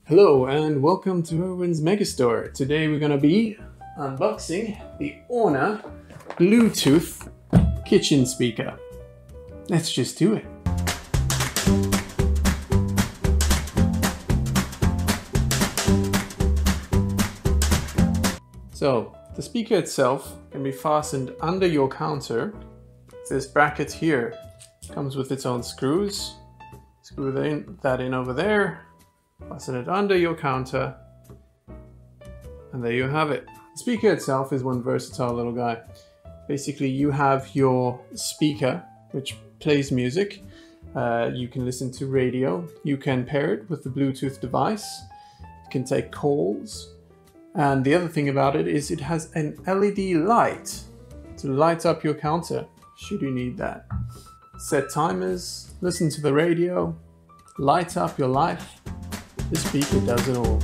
Hello and welcome to Erwin's Megastore. Today we're going to be unboxing the Auna Bluetooth Kitchen speaker. Let's just do it. So the speaker itself can be fastened under your counter. This bracket here comes with its own screws. Screw that in over there. Fasten it under your counter, and there you have it. The speaker itself is one versatile little guy. Basically, you have your speaker, which plays music. You can listen to radio. You can pair it with the Bluetooth device. It can take calls. And the other thing about it is it has an LED light to light up your counter, should you need that. Set timers, listen to the radio, light up your life. This speaker does it all.